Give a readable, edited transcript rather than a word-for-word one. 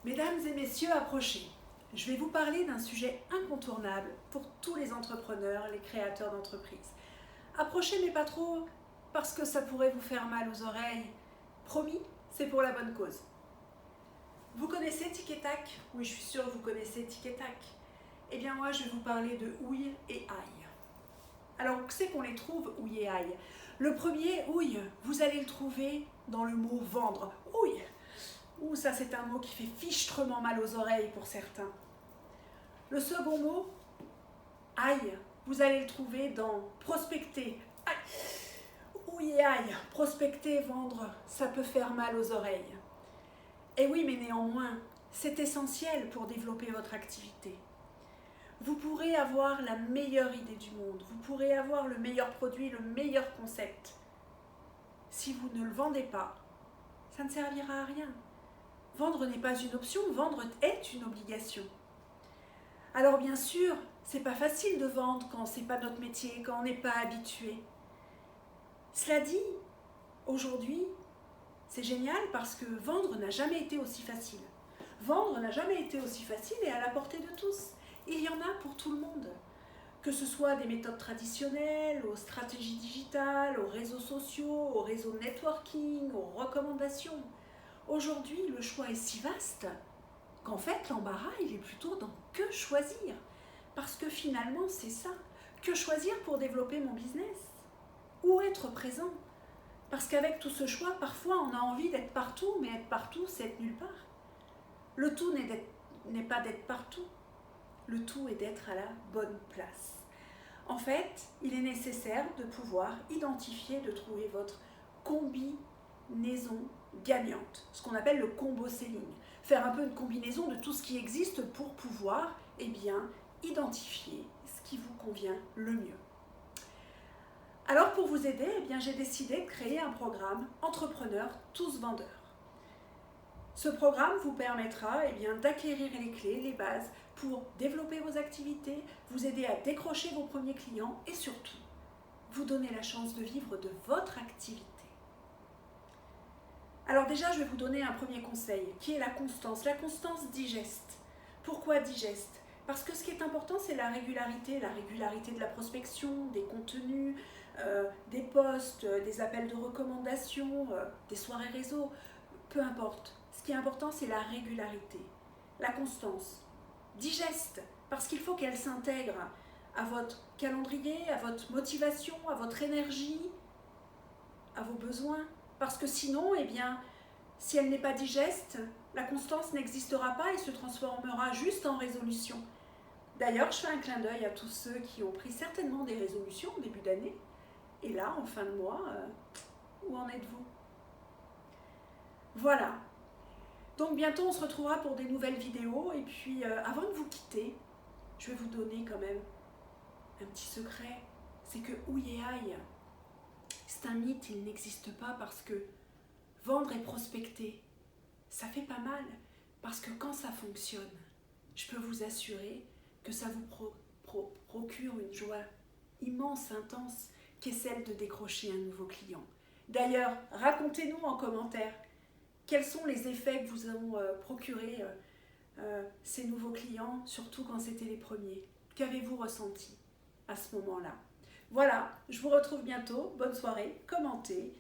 Mesdames et messieurs, approchez. Je vais vous parler d'un sujet incontournable pour tous les entrepreneurs, les créateurs d'entreprises. Approchez, mais pas trop, parce que ça pourrait vous faire mal aux oreilles. Promis, c'est pour la bonne cause. Vous connaissez Tic et Tac? Oui, je suis sûre que vous connaissez Tic et Tac. Eh bien moi, je vais vous parler de houille et ail. Alors, où c'est qu'on les trouve, houille et ail? Le premier, houille, vous allez le trouver dans le mot vendre. Houille. Ouh, ça c'est un mot qui fait fichtrement mal aux oreilles pour certains. Le second mot, ail, vous allez le trouver dans prospecter. Aïe. Ouille et ail, prospecter, vendre, ça peut faire mal aux oreilles. Et oui, mais néanmoins, c'est essentiel pour développer votre activité. Vous pourrez avoir la meilleure idée du monde, vous pourrez avoir le meilleur produit, le meilleur concept. Si vous ne le vendez pas, ça ne servira à rien. Vendre n'est pas une option, vendre est une obligation. Alors bien sûr, c'est pas facile de vendre quand c'est pas notre métier, quand on n'est pas habitué. Cela dit, aujourd'hui, c'est génial parce que vendre n'a jamais été aussi facile. Vendre n'a jamais été aussi facile et à la portée de tous. Il y en a pour tout le monde. Que ce soit des méthodes traditionnelles, aux stratégies digitales, aux réseaux sociaux, aux réseaux networking, aux recommandations. Aujourd'hui, le choix est si vaste qu'en fait, l'embarras, il est plutôt dans que choisir. Parce que finalement, c'est ça. Que choisir pour développer mon business? Où être présent? Parce qu'avec tout ce choix, parfois, on a envie d'être partout, mais être partout, c'est être nulle part. Le tout n'est pas d'être partout. Le tout est d'être à la bonne place. En fait, il est nécessaire de pouvoir identifier, de trouver votre combinaison gagnante, ce qu'on appelle le combo selling. Faire un peu une combinaison de tout ce qui existe pour pouvoir identifier ce qui vous convient le mieux. Alors pour vous aider, j'ai décidé de créer un programme Entrepreneurs tous vendeurs. Ce programme vous permettra d'acquérir les clés, les bases pour développer vos activités, vous aider à décrocher vos premiers clients et surtout vous donner la chance de vivre de votre activité. Alors déjà, je vais vous donner un premier conseil qui est la constance. La constance digeste. Pourquoi digeste? Parce que ce qui est important, c'est la régularité de la prospection, des contenus, des posts, des appels de recommandation, des soirées réseau, peu importe. Ce qui est important, c'est la régularité, la constance. Digeste, parce qu'il faut qu'elle s'intègre à votre calendrier, à votre motivation, à votre énergie, à vos besoins. Parce que sinon, si elle n'est pas digeste, la constance n'existera pas et se transformera juste en résolution. D'ailleurs, je fais un clin d'œil à tous ceux qui ont pris certainement des résolutions au début d'année. Et là, en fin de mois, où en êtes-vous? Voilà. Donc bientôt, on se retrouvera pour des nouvelles vidéos. Et puis, avant de vous quitter, je vais vous donner quand même un petit secret. C'est que houille et ail, c'est un mythe, il n'existe pas parce que vendre et prospecter, ça fait pas mal. Parce que quand ça fonctionne, je peux vous assurer que ça vous procure une joie immense, intense, qui est celle de décrocher un nouveau client. D'ailleurs, racontez-nous en commentaire quels sont les effets que vous ont procuré ces nouveaux clients, surtout quand c'était les premiers. Qu'avez-vous ressenti à ce moment-là? Voilà, je vous retrouve bientôt. Bonne soirée, commentez,